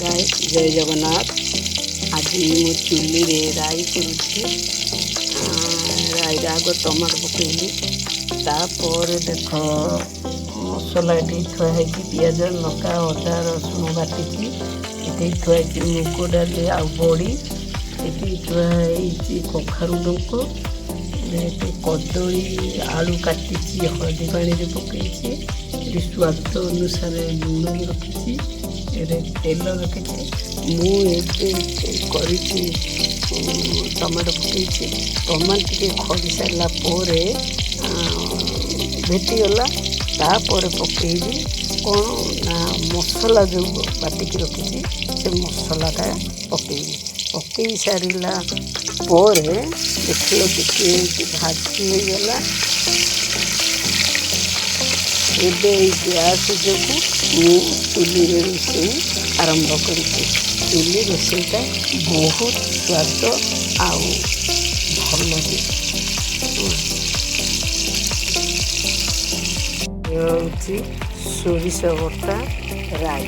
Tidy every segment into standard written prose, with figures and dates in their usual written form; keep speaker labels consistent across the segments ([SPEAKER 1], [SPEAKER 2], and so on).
[SPEAKER 1] जय जगन्नाथ। आज मु चुली रे राई करुच्छी। राई आग टमाटो पकईली तापर देख मसला ये थुआई पिज लंका अदा रसुण बाटिकी ये थुआई मुग डाली आ बड़ी ये थुआई कखारू डंक कदली आलू काटी हलदी पानी पकई स्वाद अनुसार लुण रखी तेल रखी मुझे टमाटो पकई टमाटो टे खड़ी सारा भेटीगला तापर पकईबी कौन ना मसला जो बाटिकी रखी से मसलाटा पकईबी पकई सारा देखिए टिके भाजी होगला एवं गैस जो चुली रोषे आरंभ कर चुली रोषेटा बहुत स्वाद भल भी सोरिष बटा राई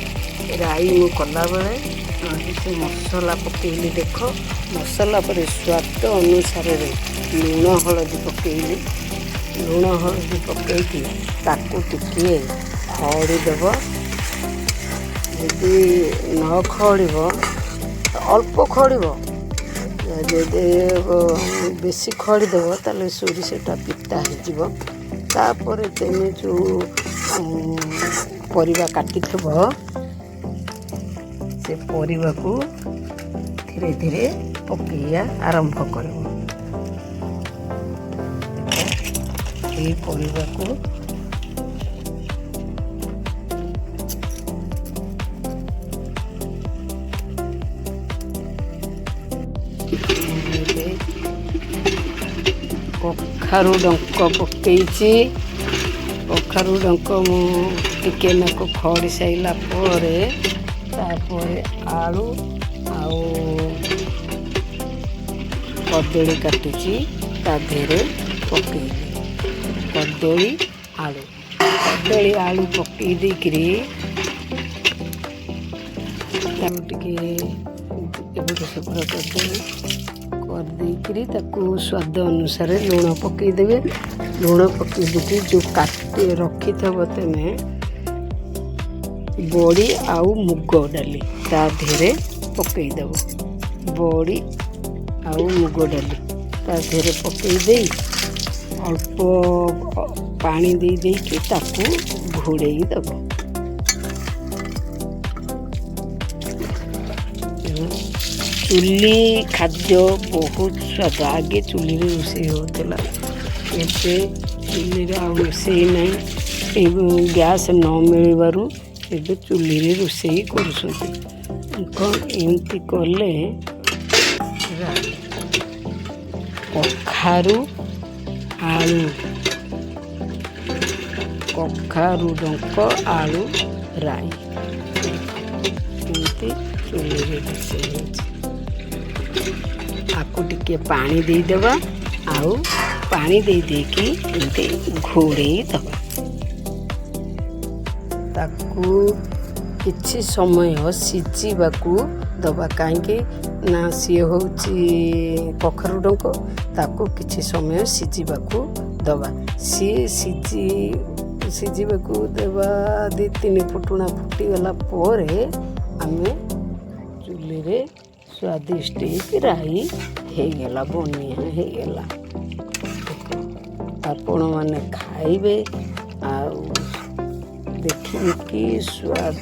[SPEAKER 1] राई मु कला बेले मसला पकईली देख मसला पर स्वाद अनुसार लुण हलदी पकईली लुण हलदी पकईकी ताकू टिके खड़ीदेव यदि न खड़ब अल्प खड़ब जदि बेसी खड़ीदेव ताले सोरिषटा पिता होपर तेम जो परिवा काटी से परिवा को धीरे धीरे पकईया आरंभ कर परिवा को कखारू डंक पकई कखारू डंक मुझे नाक खड़ी सारा आलू आउ कदली काटी ताधे पकईली कदली आलू पकई देकरी एपट सेपट करदेकरी स्वाद अनुसार लुण पकईदेवे लुण पकई देती जो काटे रखी तेमे बड़ी आउ मुग डाली ताधे पकईदेव बड़ी आउ मुग डाली ताधे पकईदे अल्प पानी दे घोड़े दब चुली खाद्य बहुत स्वाद आगे चुली रोषे होता एवं चुली रोषे ना गैस न मिलू एवं चुली रोषे करमती कले कखारू आलू कखारू डंक आलू राई एमती चुली रोषे आपको टिके पानी देदेवा आउ पानी दे देकी एमती घोड़े दबा ताकू किछि समय सिझीबाकू दबा कहीं ना सी हूँ कखारू डंक ताकू किछि समय सिझीबाकू दबा सी सिझीबाकू देवा 2-3 फुटुणा फुटीगला आमे चुली रे स्वादिष्ट राई होगला बनिया होगला आपण मैंने खाइबे देखिए कि स्वाद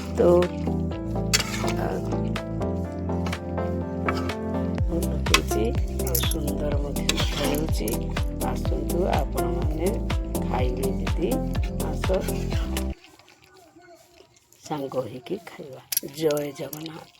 [SPEAKER 1] सुंदर आसतु आपण मैंने खाइबे दीदी आस सांग होइकी खाइबा। जय जगन्नाथ।